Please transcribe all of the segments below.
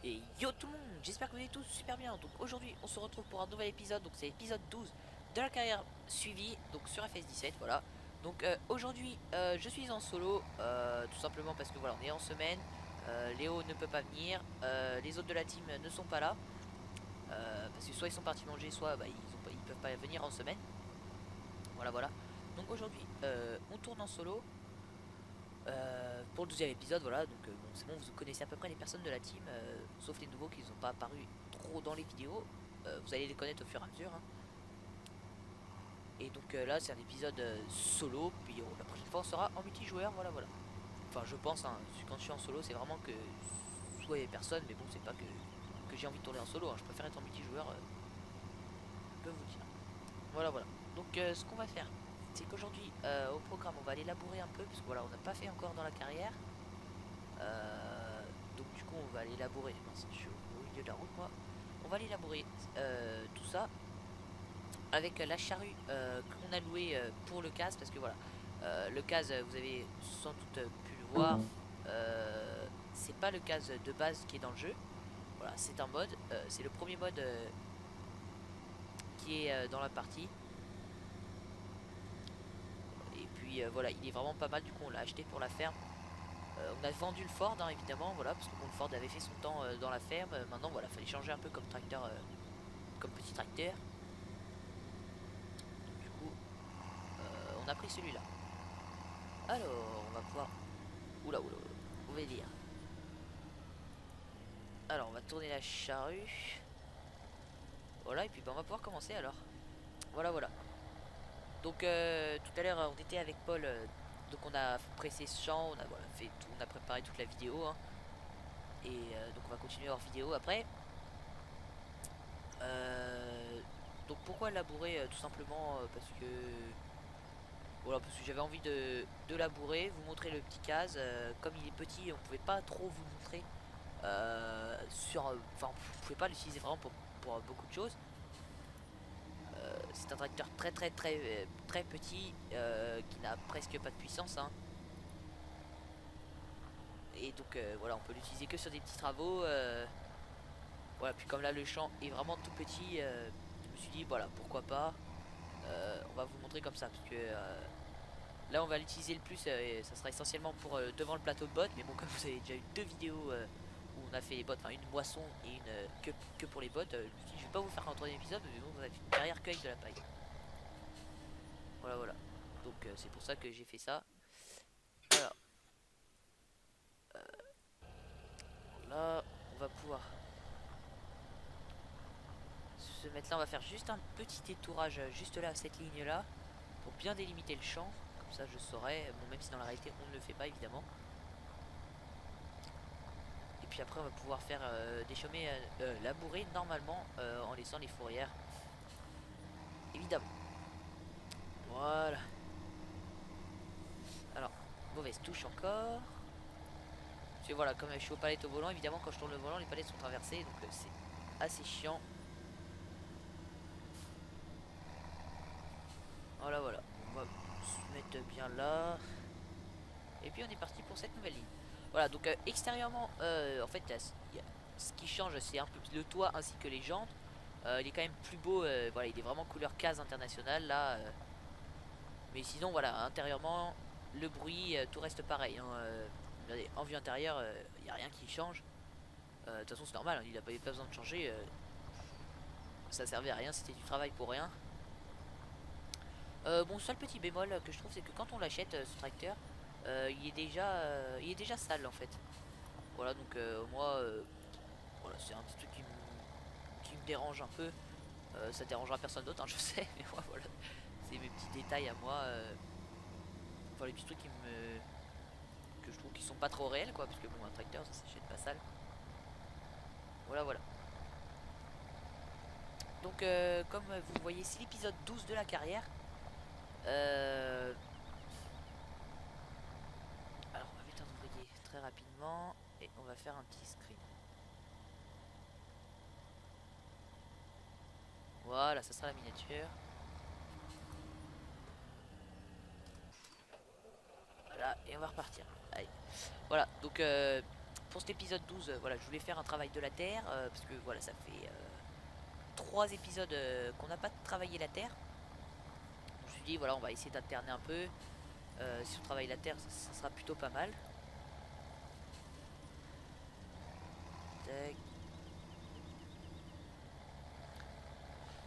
Et yo tout le monde, j'espère que vous allez tous super bien. Donc aujourd'hui on se retrouve pour un nouvel épisode, donc c'est l'épisode 12 de la carrière suivie, donc sur FS17, voilà. Donc aujourd'hui je suis en solo, tout simplement parce que voilà, on est en semaine, Léo ne peut pas venir, les autres de la team ne sont pas là, parce que soit ils sont partis manger, soit bah, ils peuvent pas venir en semaine. Voilà voilà. Donc aujourd'hui on tourne en solo. Pour le deuxième épisode, voilà, donc bon, c'est bon, vous connaissez à peu près les personnes de la team, sauf les nouveaux qui n'ont pas apparu trop dans les vidéos. Vous allez les connaître au fur et à mesure, hein. Et donc là, c'est un épisode solo, puis la prochaine fois, on sera en multijoueur, voilà, voilà. Enfin, je pense, hein, quand je suis en solo, c'est vraiment que soit il y a personne, mais bon, c'est pas que j'ai envie de tourner en solo, hein, je préfère être en multijoueur, je peux vous le dire. Voilà, voilà. Donc, ce qu'on va faire, c'est qu'aujourd'hui, au programme, on va aller labourer un peu, parce que voilà, on n'a pas fait encore dans la carrière. Donc du coup on va aller élaborer, mince, je suis au milieu de la route moi, on va aller élaborer tout ça avec la charrue qu'on a louée pour le CAS, parce que voilà, le CAS vous avez sans doute pu le voir, c'est pas le CAS de base qui est dans le jeu, voilà, c'est un mode, c'est le premier mode qui est dans la partie, et puis voilà, il est vraiment pas mal, du coup on l'a acheté pour la ferme. On a vendu le Ford, hein, évidemment, voilà, parce que bon, le Ford avait fait son temps dans la ferme. Maintenant, voilà, fallait changer un peu comme tracteur, comme petit tracteur. Donc, du coup, on a pris celui-là. Alors, on va pouvoir. Oula, oula, oula, on va dire. Alors, on va tourner la charrue. Voilà, et puis ben, on va pouvoir commencer alors. Voilà, voilà. Donc, tout à l'heure, on était avec Paul. Donc, on a pressé ce champ, on a, voilà, fait tout, on a préparé toute la vidéo, hein. Et donc, on va continuer hors vidéo après. Euh, donc pourquoi labourer, tout simplement parce que voilà, parce que j'avais envie de labourer, vous montrer le petit case, comme il est petit on pouvait pas trop vous montrer enfin vous pouvez pas l'utiliser vraiment pour beaucoup de choses. C'est un tracteur très petit, qui n'a presque pas de puissance, hein. Et donc voilà, on peut l'utiliser que sur des petits travaux, voilà. Puis comme là le champ est vraiment tout petit, je me suis dit voilà, pourquoi pas. On va vous montrer comme ça, parce que là on va l'utiliser le plus, et ça sera essentiellement pour devant le plateau de bottes. Mais bon, comme vous avez déjà eu deux vidéos où on a fait les bottes, enfin une moisson et une que pour les bottes, je me suis dit, je vais pas vous faire un troisième épisode, mais bon, vous avez fait une carrière que avec de la paille. Voilà, voilà. Donc c'est pour ça que j'ai fait ça. Alors là, on va pouvoir se mettre là. On va faire juste un petit étourage juste là, à cette ligne là, pour bien délimiter le champ. Comme ça je saurai, bon, même si dans la réalité on ne le fait pas évidemment. Et puis après on va pouvoir faire des chômés labourés normalement, en laissant les fourrières, évidemment. Voilà. Alors, mauvaise touche encore. Parce que voilà, comme je suis aux palettes au volant, évidemment quand je tourne le volant les palettes sont traversées, donc c'est assez chiant. Voilà, voilà, on va se mettre bien là. Et puis on est parti pour cette nouvelle ligne. Voilà, donc extérieurement, en fait ce qui change c'est un peu le toit ainsi que les jantes. Il est quand même plus beau, voilà, il est vraiment couleur case internationale là. Mais sinon, voilà, intérieurement, le bruit, tout reste pareil, hein. Regardez, en vue intérieure, il n'y a rien qui change. De toute façon, c'est normal, hein, il n'a pas besoin de changer. Ça servait à rien, c'était du travail pour rien. Bon, seul petit bémol que je trouve, c'est que quand on l'achète, ce tracteur, il est déjà sale en fait. Voilà, donc moi, voilà, c'est un petit truc qui me dérange un peu. Ça dérangera personne d'autre, hein, je sais, mais moi, voilà, c'est mes petits détails à moi. Enfin, les petits trucs que je trouve qui sont pas trop réels, quoi, parce que bon, un tracteur ça s'achète pas sale. Voilà, voilà. Donc comme vous voyez, c'est l'épisode 12 de la carrière. euh, alors on va mettre un ouvrier très rapidement et on va faire un petit screen. Voilà, ça sera la miniature. Voilà, et on va repartir. Allez. Voilà, donc pour cet épisode 12, voilà, je voulais faire un travail de la terre, parce que voilà, ça fait 3 épisodes qu'on n'a pas travaillé la terre. Donc, je me suis dit, voilà, on va essayer d'alterner un peu. Si on travaille la terre, ça sera plutôt pas mal. Tac.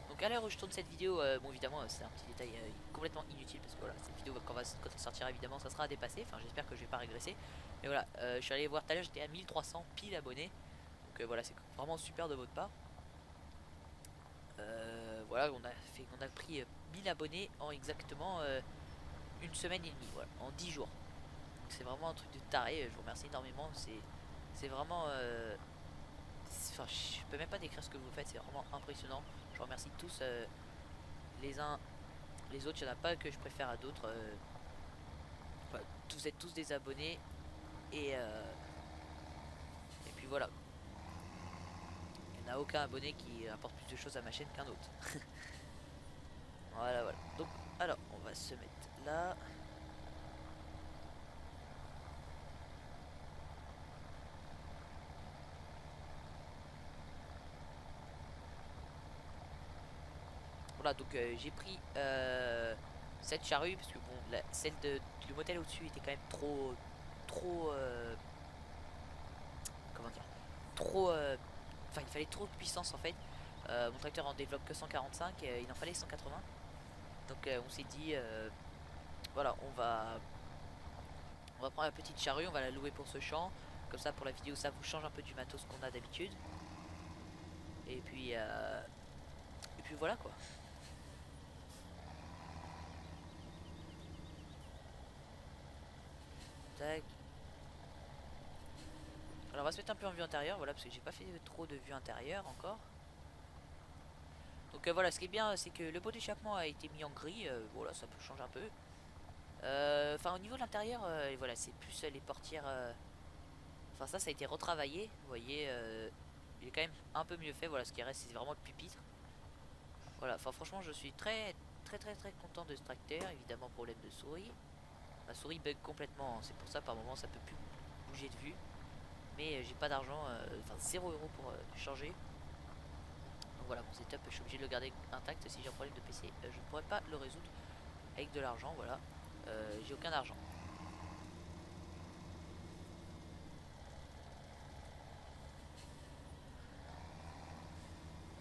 Donc à l'heure où je tourne cette vidéo, bon évidemment c'est un petit détail complètement inutile parce que voilà, cette vidéo quand elle sortira évidemment ça sera dépassé, enfin j'espère que je vais pas régresser. Mais voilà, je suis allé voir tout à l'heure, j'étais à 1300 pile abonnés. Donc voilà, c'est vraiment super de votre part. Voilà, on a pris 1000 abonnés en exactement une semaine et demie, voilà, en 10 jours. Donc c'est vraiment un truc de taré, je vous remercie énormément, c'est vraiment... Enfin, je peux même pas décrire ce que vous faites, c'est vraiment impressionnant. Je vous remercie tous les uns les autres, il n'y en a pas que je préfère à d'autres. Voilà, vous êtes tous des abonnés et puis voilà. Il n'y en a aucun abonné qui apporte plus de choses à ma chaîne qu'un autre. Voilà, voilà. Donc, alors, on va se mettre là. Voilà, donc j'ai pris cette charrue parce que bon, celle de le modèle au-dessus était quand même trop, comment dire, trop, enfin il fallait trop de puissance en fait. Mon tracteur en développe que 145, il en fallait 180. Donc on s'est dit, voilà, on va prendre la petite charrue, on va la louer pour ce champ. Comme ça pour la vidéo ça vous change un peu du matos qu'on a d'habitude. Et puis voilà quoi. Tac. Alors on va se mettre un peu en vue intérieure, voilà, parce que j'ai pas fait trop de vue intérieure encore. Donc voilà, ce qui est bien, c'est que le pot d'échappement a été mis en gris, voilà, ça peut changer un peu. Enfin, au niveau de l'intérieur, voilà, c'est plus les portières. Enfin, ça a été retravaillé, vous voyez, il est quand même un peu mieux fait, voilà, ce qui reste, c'est vraiment le pupitre. Voilà, enfin, franchement, je suis très content de ce tracteur, évidemment, problème de souris. Ma souris bug complètement, hein, c'est pour ça, par moment, ça peut plus bouger de vue. Mais j'ai pas d'argent, enfin 0 € pour changer. Donc voilà, mon setup, je suis obligé de le garder intact. Si j'ai un problème de PC, je ne pourrais pas le résoudre avec de l'argent. Voilà, j'ai aucun argent.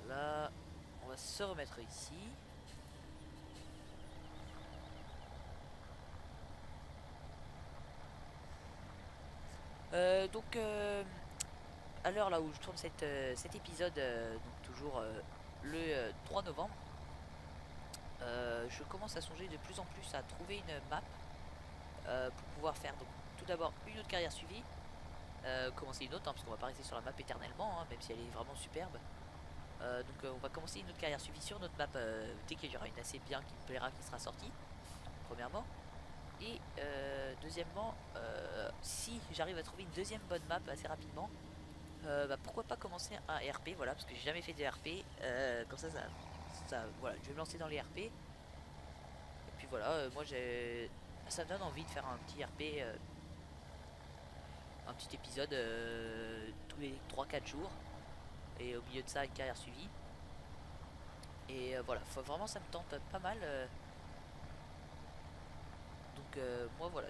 Là, on va se remettre ici. Donc, à l'heure là où je tourne cet épisode, donc toujours le 3 novembre, je commence à songer de plus en plus à trouver une map pour pouvoir faire donc tout d'abord une autre carrière suivie, commencer une autre, hein, parce qu'on va pas rester sur la map éternellement, hein, même si elle est vraiment superbe. Donc on va commencer une autre carrière suivie sur notre map dès qu'il y aura une assez bien qui me plaira qui sera sortie, premièrement. Et deuxièmement, si j'arrive à trouver une deuxième bonne map assez rapidement, bah, pourquoi pas commencer un RP, voilà, parce que j'ai jamais fait de RP, comme ça, voilà, je vais me lancer dans les RP. Et puis voilà, moi ça me donne envie de faire un petit RP, un petit épisode tous les 3-4 jours, et au milieu de ça une carrière suivie. Et voilà, vraiment ça me tente pas mal. Donc moi voilà,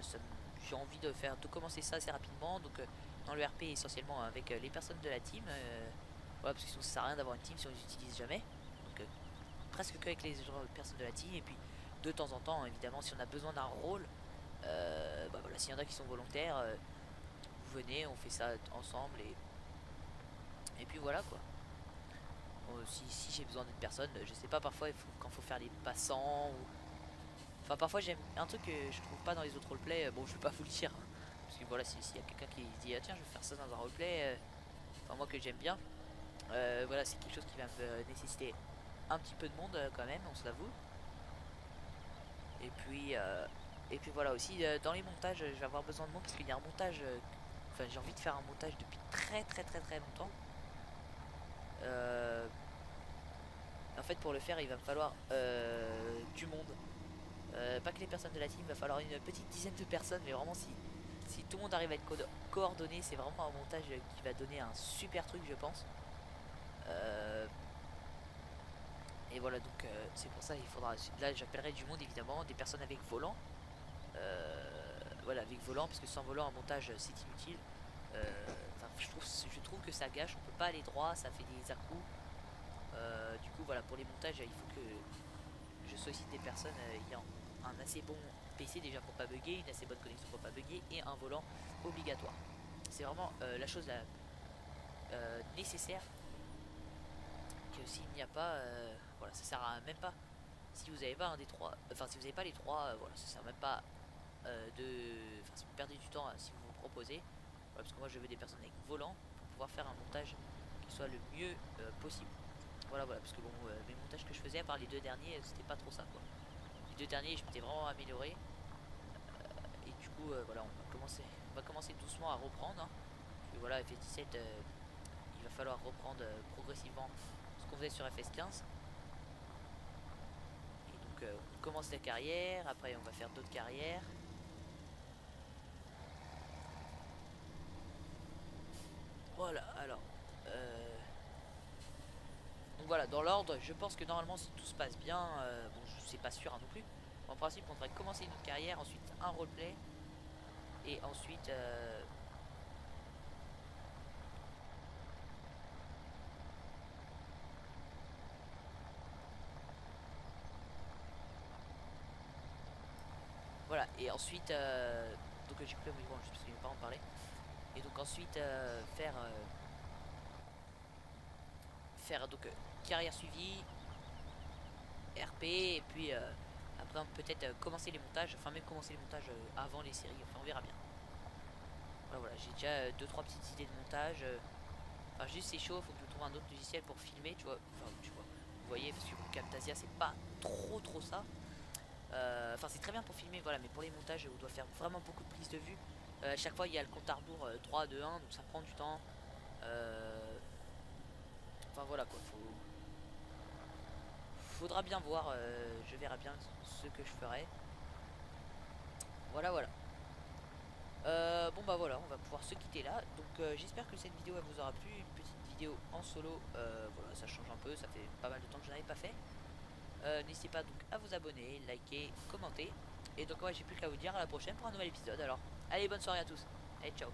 j'ai envie de commencer ça assez rapidement. Donc dans le RP essentiellement avec les personnes de la team. Voilà, parce que sinon ça sert à rien d'avoir une team si on les utilise jamais. Donc presque que avec les personnes de la team. Et puis de temps en temps, évidemment, si on a besoin d'un rôle, bah voilà, s'il y en a qui sont volontaires, vous venez, on fait ça ensemble et puis voilà quoi. Si j'ai besoin d'une personne, je sais pas, parfois quand faut faire les passants ou... Enfin parfois j'aime un truc que je trouve pas dans les autres roleplay, bon je vais pas vous le dire, hein, parce que voilà, s'il y a quelqu'un qui se dit ah tiens je vais faire ça dans un roleplay, enfin moi que j'aime bien, voilà c'est quelque chose qui va me nécessiter un petit peu de monde quand même, on se l'avoue. Et puis voilà aussi dans les montages je vais avoir besoin de monde parce qu'il y a un montage, enfin j'ai envie de faire un montage depuis très longtemps. En fait pour le faire il va me falloir du monde. Pas que les personnes de la team, il va falloir une petite dizaine de personnes, mais vraiment si Si tout le monde arrive à être coordonné, c'est vraiment un montage qui va donner un super truc, je pense. Et voilà, donc c'est pour ça il faudra. Là, j'appellerai du monde évidemment, des personnes avec volant. Voilà, avec volant, parce que sans volant, un montage c'est inutile. Je trouve que ça gâche, on peut pas aller droit, ça fait des à-coups. Du coup, voilà, pour les montages, il faut que je sollicite des personnes ayant un assez bon PC déjà pour pas bugger, une assez bonne connexion pour pas bugger et un volant obligatoire. C'est vraiment la chose nécessaire, que s'il n'y a pas, voilà, ça sert à même pas. Si vous n'avez pas un des trois, enfin si vous n'avez pas les trois, voilà, ça sert même pas enfin si vous perdez du temps si vous vous proposez, voilà, parce que moi je veux des personnes avec volant pour pouvoir faire un montage qui soit le mieux possible. Voilà, voilà, parce que bon, mes montages que je faisais, à part les deux derniers, c'était pas trop ça quoi. Les deux derniers, je m'étais vraiment amélioré. Et du coup, voilà, on va commencer doucement à reprendre. Hein. Puis voilà, FS17, il va falloir reprendre progressivement ce qu'on faisait sur FS15. Et donc, on commence la carrière, après on va faire d'autres carrières. Voilà, alors. Donc voilà, dans l'ordre, je pense que normalement, si tout se passe bien, bon, je sais pas sûr hein, non plus. En principe, on devrait commencer notre carrière, ensuite un roleplay, et ensuite. Voilà, et ensuite. Donc j'ai coupé mon micro juste parce que mes parents parlaient. Et donc ensuite, faire donc carrière suivie, RP, et puis après peut-être commencer les montages, enfin même commencer les montages avant les séries, enfin on verra bien. Voilà, voilà, j'ai déjà deux trois petites idées de montage. Enfin juste c'est chaud, faut que je trouve un autre logiciel pour filmer, tu vois. Enfin tu vois, vous voyez, parce que Camtasia c'est pas trop ça. Enfin c'est très bien pour filmer, voilà, mais pour les montages on doit faire vraiment beaucoup de prises de vue. À chaque fois il y a le compte à rebours 3, 2, 1, donc ça prend du temps. Enfin voilà quoi, faudra bien voir, je verrai bien ce que je ferai. Voilà, voilà. Bon bah voilà, on va pouvoir se quitter là. Donc j'espère que cette vidéo elle vous aura plu. Une petite vidéo en solo, voilà, ça change un peu, ça fait pas mal de temps que je n'en avais pas fait. N'hésitez pas donc à vous abonner, liker, commenter. Et donc ouais, j'ai plus qu'à vous dire à la prochaine pour un nouvel épisode. Alors, allez, bonne soirée à tous. Allez, ciao.